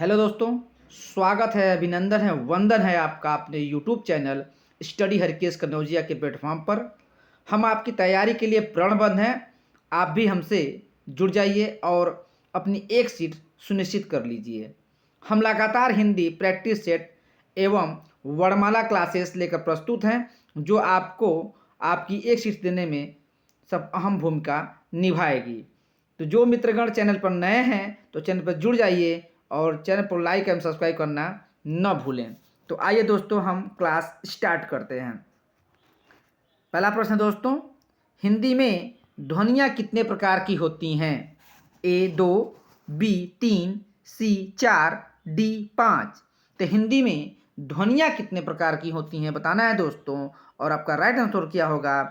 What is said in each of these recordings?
Hello दोस्तों, स्वागत है, अभिनंदन है, वंदन है आपका अपने YouTube channel study Harkesh Kanaujia के प्लेटफॉर्म पर। हम आपकी तैयारी के लिए प्रणबद्ध हैं। आप भी हमसे जुड़ जाइए और अपनी एक सीट सुनिश्चित कर लीजिए। हम लगातार हिंदी प्रैक्टिस सेट एवं वर्णमाला क्लासेस लेकर प्रस्तुत हैं, जो आपको आपकी एक सीट देने में सब अहम भूमिका निभाएगी। तो जो मित्रगण चैनल पर नए हैं तो चैनल पर जुड़ जाइए और चैनल पर लाइक एवं सब्सक्राइब करना न भूलें। तो आइए दोस्तों, हम क्लास स्टार्ट करते हैं। पहला प्रश्न दोस्तों, हिंदी में ध्वनियाँ कितने प्रकार की होती हैं? ए 2, बी 3, सी 4, डी 5। तो हिंदी में ध्वनियाँ कितने प्रकार की होती हैं बताना है दोस्तों। और आपका राइट आंसर क्या होगा,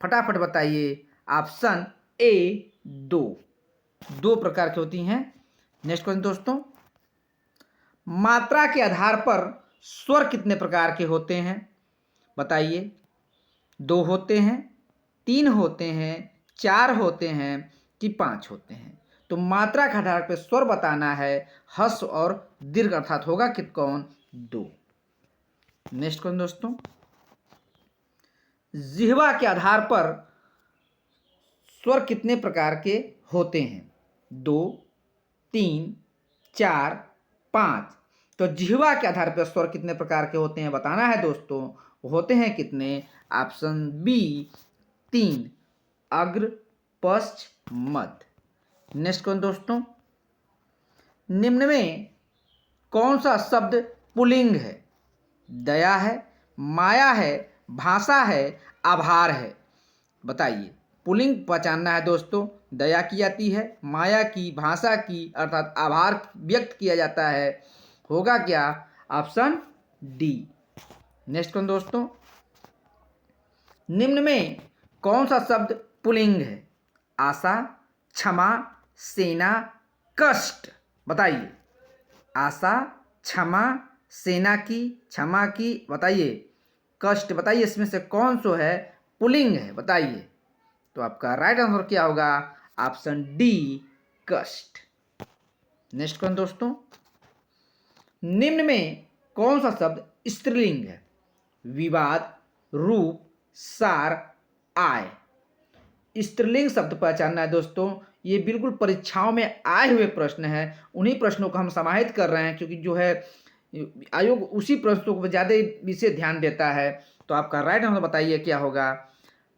फटाफट बताइए। ऑप्शन ए 2 प्रकार की होती हैं। नेक्स्ट क्वेश्चन दोस्तों, मात्रा के आधार पर स्वर कितने प्रकार के होते हैं बताइए। 2 होते हैं, 3 होते हैं, 4 होते हैं कि 5 होते हैं। तो मात्रा के आधार पर स्वर बताना है। हस्व और दीर्घ अर्थात होगा कौन? 2। नेक्स्ट क्वेश्चन दोस्तों, जिह्वा के आधार पर स्वर कितने प्रकार के होते हैं? 2, 3, 4, 5। तो जिह्वा के आधार पर स्वर कितने प्रकार के होते हैं बताना है दोस्तों। होते हैं कितने? ऑप्शन बी 3, अग्र, पश्च, मध्य। नेक्स्ट कौन दोस्तों, निम्न में कौन सा शब्द पुल्लिंग है? दया है, माया है, भाषा है, आभार है। बताइए। पुल्लिंग पहचानना है दोस्तों। दया की जाती है, माया की, भाषा की अर्थात आभार व्यक्त किया जाता है। होगा क्या? Option D. नेक्स्ट कौन दोस्तों, निम्न में कौन सा शब्द पुल्लिंग है? आशा, क्षमा, सेना, कष्ट। बताइए। आशा, क्षमा, सेना की, क्षमा की, बताइए, कष्ट। बताइए इसमें से कौन सा है पुल्लिंग है बताइए। तो आपका राइट आंसर क्या होगा? ऑप्शन डी, कष्ट। नेक्स्ट कौन दोस्तों, निम्न में कौन सा शब्द स्त्रीलिंग है? विवाद, रूप, सार, आय। स्त्रीलिंग शब्द पहचानना है दोस्तों। ये बिल्कुल परीक्षाओं में आए हुए प्रश्न हैं। उन्हीं प्रश्नों को हम समाहित कर रहे हैं, क्योंकि जो है आयोग उसी प्रश्नों को ज़्यादा विशेष ध्यान देता है। तो आपका राइट आंसर बताइए क्या होगा।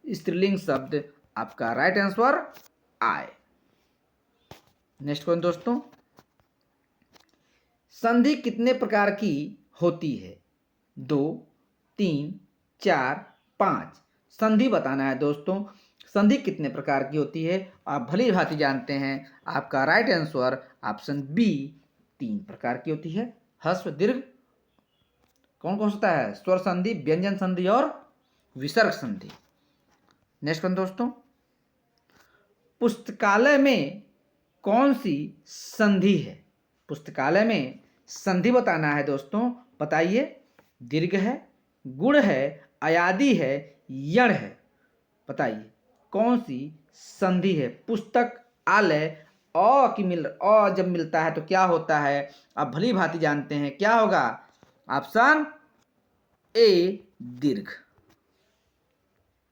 स्त्रीलिंग शब्द आपका राइट आंसर आय। नेक्स्ट कौन दोस्तों, संधि कितने प्रकार की होती है? 2, 3, 4, 5। संधि बताना है दोस्तों। संधि कितने प्रकार की होती है आप भली भांति जानते हैं। आपका राइट आंसर ऑप्शन बी 3 प्रकार की होती है। ह्रस्व, दीर्घ, कौन कौन होता है? स्वर संधि, व्यंजन संधि और विसर्ग संधि। नेक्स्ट कौन दोस्तों, पुस्तकालय में कौन सी संधि है? पुस्तकालय में संधि बताना है दोस्तों। बताइए। दीर्घ है, गुण है, अयादि है, यण है। बताइए कौन सी संधि है? पुस्तक आलय अ जब मिलता है तो क्या होता है? आप भली भांति जानते हैं। क्या होगा? ऑप्शन ए, दीर्घ।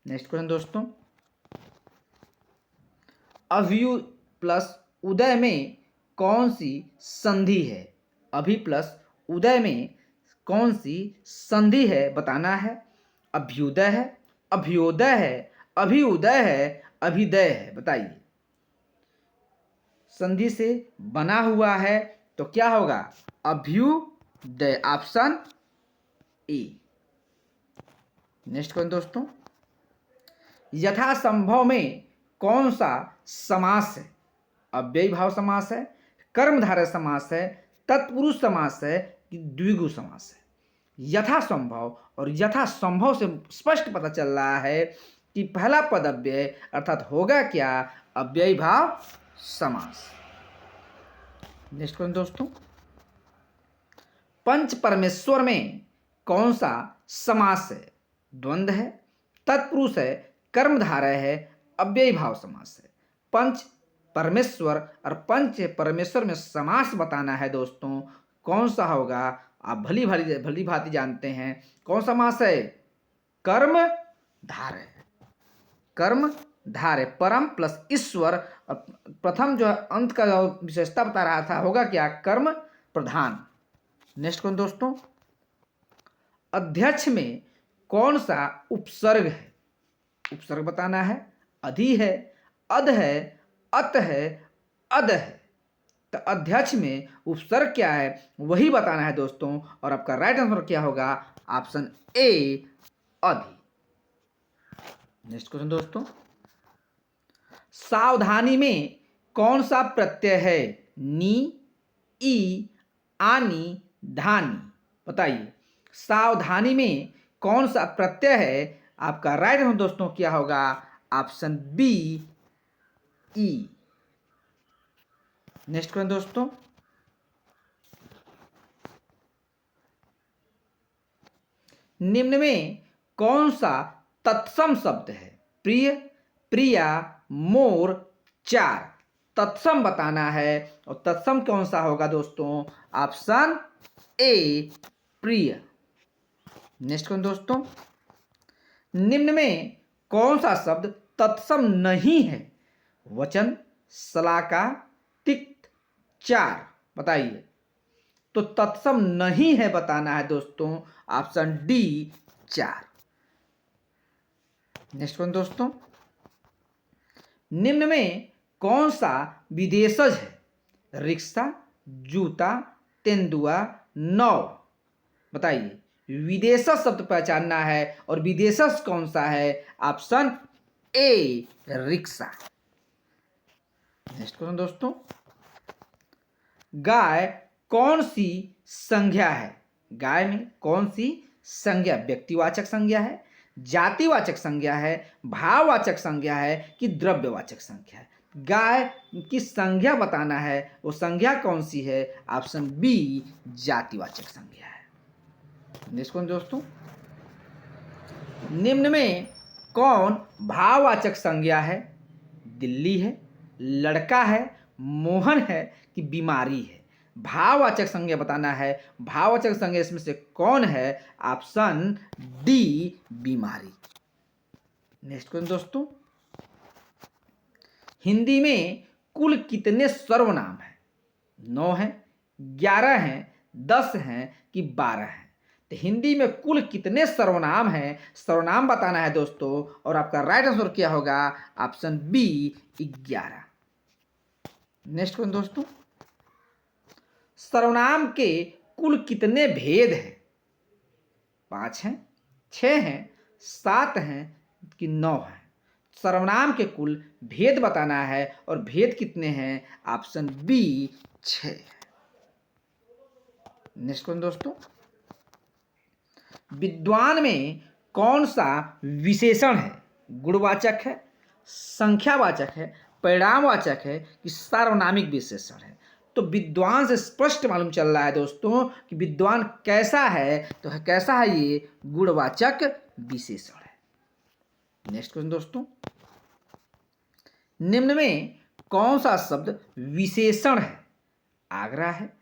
नेक्स्ट क्वेश्चन दोस्तों, अभियु प्लस उदय में कौन सी संधि है? अभि प्लस उदय में कौन सी संधि है बताना है। अभ्युदय है, अभ्योदय है, अभिउदय है, अभिदय है। बताइए। संधि से बना हुआ है तो क्या होगा? Abhyuday, option A. नेक्स्ट कौन दोस्तों, यथासंभव में कौन सा समास है? अव्ययी भाव समास है, कर्मधारय समास है, तत्पुरुष समास है कि द्विगु समास है? यथासंभव और यथासंभव से स्पष्ट पता चल रहा है कि पहला पद अव्यय अर्थात होगा क्या? अव्ययी भाव समास। नेक्स्ट क्वेश्चन दोस्तों, पंच परमेश्वर में कौन सा समास है? द्वंद्व है, तत्पुरुष है, कर्मधारय है, अव्ययी भाव समास है। पंच परमेश्वर और पंच परमेश्वर में समास बताना है दोस्तों। कौन सा होगा? आप भली भाली भली भांति जानते हैं कौन सा मास है? कर्मधारय। कर्मधारय, परम प्लस ईश्वर। प्रथम जो है अंत का जो विशेषता बता रहा था, होगा क्या? कर्म प्रधान। नेक्स्ट कौन दोस्तों? अध्यक्ष में कौन सा उपसर्ग है? उपसर्ग बताना है। अधि है, अध है, अत है, अद है। तो अध्यक्ष में उपसर्ग क्या है वही बताना है दोस्तों। और आपका राइट आंसर क्या होगा? ऑप्शन ए, अधि। नेक्स्ट क्वेश्चन दोस्तों, सावधानी में कौन सा प्रत्यय है? नी, ई, आनी, धानी। बताइए, सावधानी में कौन सा प्रत्यय है? आपका राइट आंसर दोस्तों क्या होगा? ऑप्शन बी, ई। नेक्स्ट क्वेश्चन दोस्तों, निम्न में कौन सा तत्सम शब्द है? प्रिय, प्रिया, मोर, चार। तत्सम बताना है। और तत्सम कौन सा होगा दोस्तों? ऑप्शन ए, प्रिय। नेक्स्ट कौन दोस्तों, निम्न में कौन सा शब्द तत्सम नहीं है? वचन, शलाका, तिक्त, चार। बताइए। तो तत्सम नहीं है बताना है दोस्तों, ऑप्शन डी, चार। नेक्स्ट वन दोस्तों, निम्न में कौन सा विदेशज है? रिक्शा, जूता, तेंदुआ, नाव। बताइए, विदेशज शब्द पहचानना है। और विदेशज कौन सा है? Option A, rickshaw. Next question दोस्तों, गाय कौन सी संज्ञा है? गाय में कौन सी संज्ञा? व्यक्तिवाचक संज्ञा है, जातिवाचक संज्ञा है, भाववाचक संज्ञा है कि द्रव्यवाचक संज्ञा है? गाय की संज्ञा बताना है। वो संज्ञा कौन सी है? ऑप्शन बी, जातिवाचक संज्ञा है। नेक्स्ट कौन दोस्तों, निम्न में कौन भाववाचक संज्ञा है? दिल्ली है, लड़का है, मोहन है कि बीमारी है? भाववाचक संज्ञा बताना है। भाववाचक संज्ञा इसमें से कौन है? ऑप्शन डी, बीमारी। नेक्स्ट क्वेश्चन दोस्तों, हिंदी में कुल कितने सर्वनाम हैं? 9 हैं, 11 हैं, 10 हैं कि 12 हैं? तो हिंदी में कुल कितने सर्वनाम हैं? सर्वनाम बताना है दोस्तों। और आपका राइट आंसर क्या होगा? Option B, 11। नेक्स्ट क्वेश्चन दोस्तों, सर्वनाम के कुल कितने भेद हैं? 5 हैं, 6 हैं, 7 हैं कि 9 हैं? सर्वनाम के कुल भेद बताना है। और भेद कितने हैं? ऑप्शन बी, 6 है। नेक्स्ट क्वेश्चन दोस्तों, विद्वान में कौन सा विशेषण है? गुणवाचक है, संख्यावाचक है, परिणामवाचक है कि सार्वनामिक विशेषण है? तो विद्वान से स्पष्ट मालूम चल रहा है दोस्तों कि विद्वान कैसा है। तो कैसा है ये? गुणवाचक विशेषण है। नेक्स्ट क्वेश्चन दोस्तों, निम्न में कौन सा शब्द विशेषण है? आगरा है,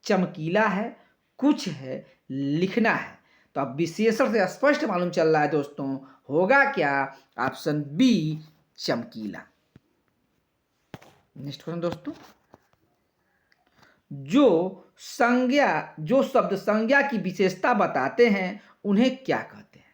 चमकीला है, कुछ है, लिखना है? तो अब विशेषण से स्पष्ट मालूम चल रहा है दोस्तों, होगा क्या? ऑप्शन बी, चमकीला। नेक्स्ट क्वेश्चन दोस्तों, जो शब्द संज्ञा की विशेषता बताते हैं उन्हें क्या कहते हैं?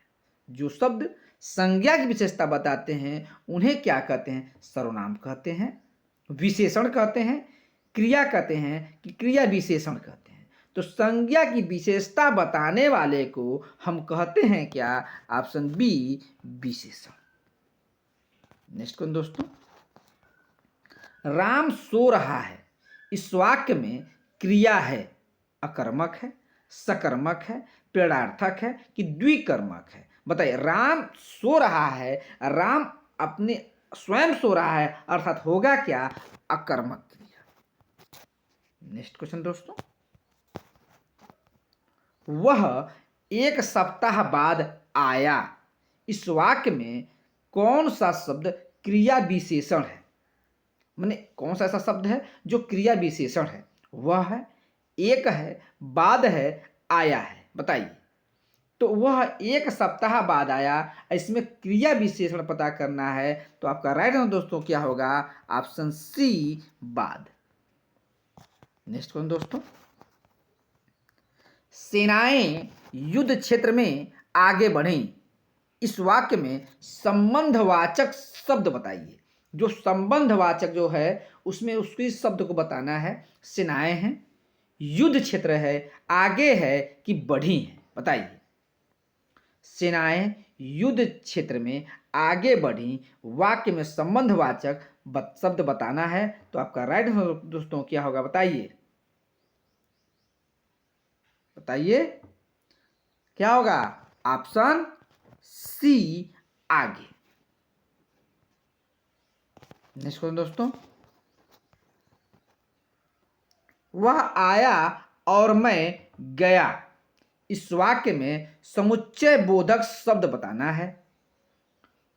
जो शब्द संज्ञा की विशेषता बताते हैं उन्हें क्या कहते हैं? सर्वनाम कहते हैं, विशेषण कहते हैं, क्रिया कहते हैं कि क्रिया विशेषण कहते हैं? तो संज्ञा की विशेषता बताने वाले को हम कहते हैं क्या? ऑप्शन बी, विशेषण। नेक्स्ट क्वेश्चन दोस्तों, राम सो रहा है, इस वाक्य में क्रिया है, अकर्मक है, सकर्मक है, प्रेरणार्थक है कि द्विकर्मक है? बताइए, राम सो रहा है, राम अपने स्वयं सो रहा है, अर्थात होगा क्या? अकर्मक क्रिया। नेक्स्ट क्वेश्चन दोस्तों, वह एक सप्ताह बाद आया, इस वाक्य में कौन सा शब्द क्रिया विशेषण है? माने कौन सा ऐसा शब्द है जो क्रिया विशेषण है? वह है, एक है, बाद है, आया है। बताइए। तो वह एक सप्ताह बाद आया, इसमें क्रिया विशेषण पता करना है। तो आपका राइट आंसर दोस्तों क्या होगा? ऑप्शन सी, बाद। नेक्स्ट क्वेश्चन दोस्तों, सेनाएं युद्ध क्षेत्र में आगे बढ़ें, इस वाक्य में संबंधवाचक शब्द बताइए। जो संबंधवाचक जो है उसमें उसकी शब्द को बताना है। सेनाएं हैं, युद्ध क्षेत्र है, आगे है कि बढ़ी है? बताइए। सेनाएं युद्ध क्षेत्र में आगे बढ़ी, वाक्य में संबंधवाचक शब्द बताना है। तो आपका राइट आंसर दोस्तों क्या होगा? बताइए, बताइए क्या होगा? ऑप्शन सी, आगे। नेक्स्ट क्वेश्चन दोस्तों, वह आया और मैं गया, इस वाक्य में समुच्चय बोधक शब्द बताना है।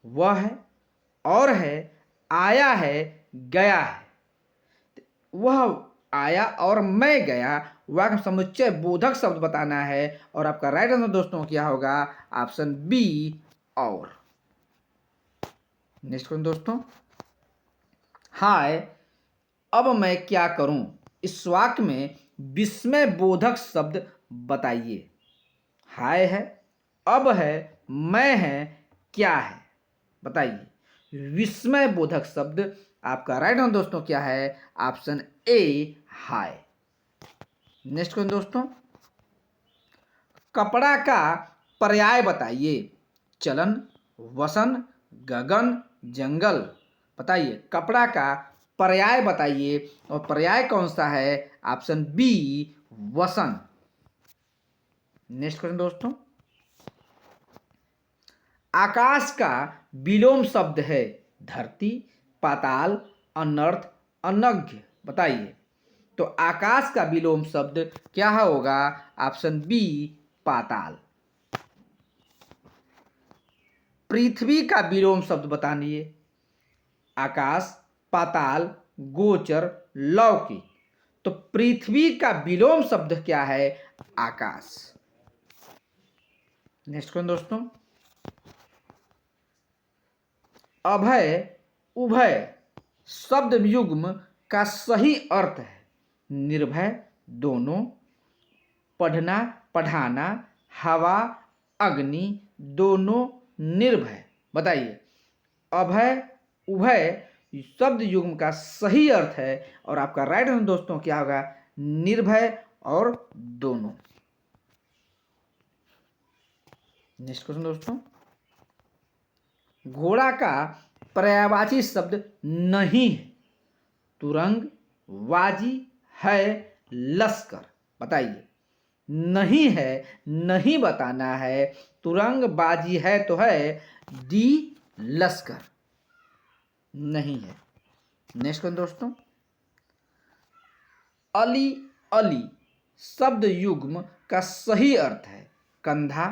वह है, और है, आया है, गया है। वह आया और मैं गया, वाक्य में समुच्चय बोधक शब्द बताना है। और आपका राइट आंसर दोस्तों क्या होगा? ऑप्शन बी, और। नेक्स्ट क्वेश्चन दोस्तों, हाय अब मैं क्या करूं, इस वाक्य में विस्मय बोधक शब्द बताइए। हाय है, अब है, मैं है, क्या है? बताइए। विस्मय बोधक शब्द आपका राइट आंसर दोस्तों क्या है? Option A, hi. Next question दोस्तों, कपड़ा का पर्याय बताइए। चलन, वसन, गगन, जंगल। बताइए, कपड़ा का पर्याय बताइए, और पर्याय कौन सा है? ऑप्शन बी, वसन। नेक्स्ट क्वेश्चन दोस्तों, आकाश का विलोम शब्द है धरती, पाताल, अनर्थ, अनज्ञ। बताइए। तो आकाश का विलोम शब्द क्या होगा? ऑप्शन बी, पाताल। पृथ्वी का विलोम शब्द बताइए। आकाश, पाताल, गोचर, लौकिक। तो पृथ्वी का विलोम शब्द क्या है? आकाश। नेक्स्ट क्वेश्चन दोस्तों, अभय, उभय शब्द युग्म का सही अर्थ है निर्भय, दोनों, पढ़ना, पढ़ाना, हवा, अग्नि, दोनों, निर्भय। बताइए। अभय, उभय शब्द युग्म का सही अर्थ है, और आपका राइट आंसर दोस्तों क्या होगा? निर्भय और दोनों। नेक्स्ट क्वेश्चन दोस्तों, घोड़ा का पर्यायवाची शब्द नहीं है तुरंग, वाजी, है, लश्कर। बताइए। नहीं है, नहीं बताना है। तुरंग, बाजी है तो है, डी, लश्कर नहीं है। नेक्स्ट क्वेश्चन दोस्तों, अली, अली शब्द युग्म का सही अर्थ है कंधा,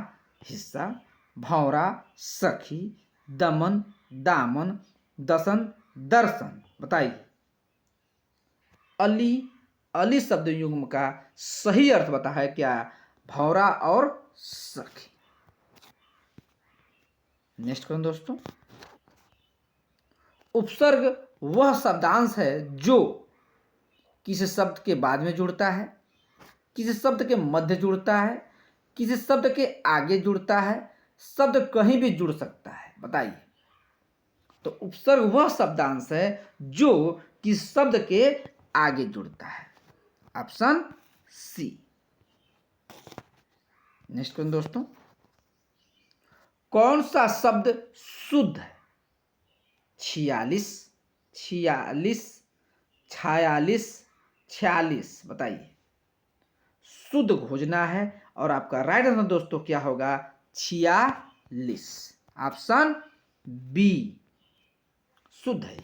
हिस्सा, भौरा, सखी, दमन, दामन, दसन, दर्शन। बताइए। अली, अली शब्द युग्म का सही अर्थ बता है क्या? भौरा और सखी। नेक्स्ट क्वेश्चन दोस्तों, उपसर्ग वह शब्दांश है जो किसी शब्द के बाद में जुड़ता है, किसी शब्द के मध्य जुड़ता है, किसी शब्द के आगे जुड़ता है, शब्द कहीं भी जुड़ सकता है। बताइए। तो उपसर्ग वह शब्दांश है जो किसी शब्द के आगे जुड़ता है। Option C. नेक्स्ट क्वेश्चन दोस्तों, कौन सा शब्द शुद्ध है? 46, 46, 46, 46। बताइए। शुद्ध खोजना है, और आपका राइट आंसर दोस्तों क्या होगा? 46। ऑप्शन बी, शुद्ध है।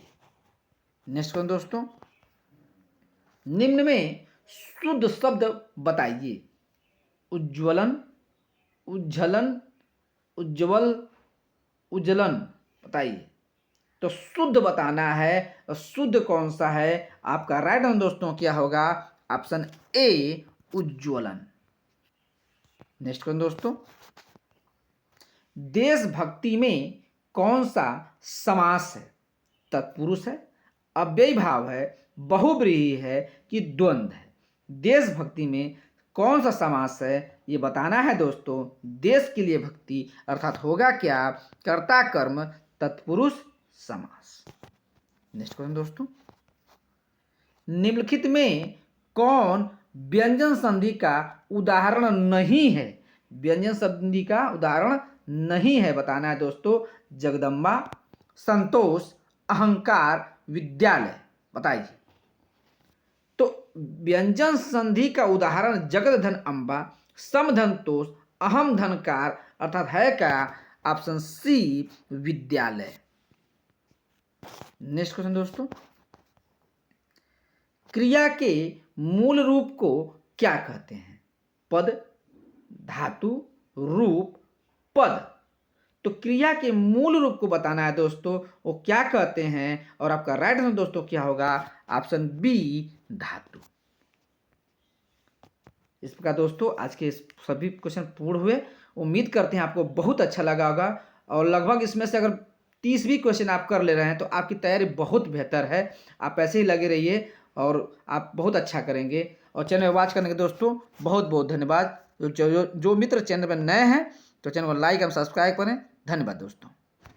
नेक्स्ट क्वेश्चन दोस्तों, निम्न में शुद्ध शब्द बताइए। उज्ज्वलन, उज्जलन, उज्ज्वल, उज्जलन। बताइए। तो शुद्ध बताना है, और शुद्ध कौन सा है? आपका राइट आंसर दोस्तों क्या होगा? ऑप्शन ए, उज्ज्वलन। नेक्स्ट क्वेश्चन दोस्तों, देशभक्ति में कौन सा समास है? तत्पुरुष है, अव्ययी भाव है, बहुब्रीहि है कि द्वंद्व है? देशभक्ति में कौन सा समास है ये बताना है दोस्तों। देश के लिए भक्ति अर्थात होगा क्या? कर्ता कर्म तत्पुरुष समास। नेक्स्ट क्वेश्चन दोस्तों, निम्नलिखित में कौन व्यंजन संधि का उदाहरण नहीं है? व्यंजन संधि का उदाहरण नहीं है बताना है दोस्तों। जगदम्बा, संतोष, अहंकार, विद्यालय। बताइए। तो व्यंजन संधि का उदाहरण जगत धन अम्बा, सम धन तोष, अहम धनकार अर्थात है क्या? ऑप्शन सी विद्यालय। नेक्स्ट क्वेश्चन दोस्तों, क्रिया के मूल रूप को क्या कहते हैं? पद, धातु, रूप, पद। तो क्रिया के मूल रूप को बताना है दोस्तों, वो क्या कहते हैं? और आपका राइट आंसर दोस्तों क्या होगा? ऑप्शन बी धातु। इस प्रकार दोस्तों आज के सभी क्वेश्चन पूर्ण हुए। उम्मीद करते हैं आपको बहुत अच्छा लगा होगा और लगभग इसमें से अगर 30 भी क्वेश्चन आप कर ले रहे हैं तो आपकी तैयारी बहुत बेहतर है। आप ऐसे ही लगे रहिए और आप बहुत अच्छा करेंगे। और चैनल वॉच करने के दोस्तों बहुत बहुत धन्यवाद। जो मित्र चैनल पर नए हैं तो चैनल को लाइक और सब्सक्राइब करें। धन्यवाद दोस्तों।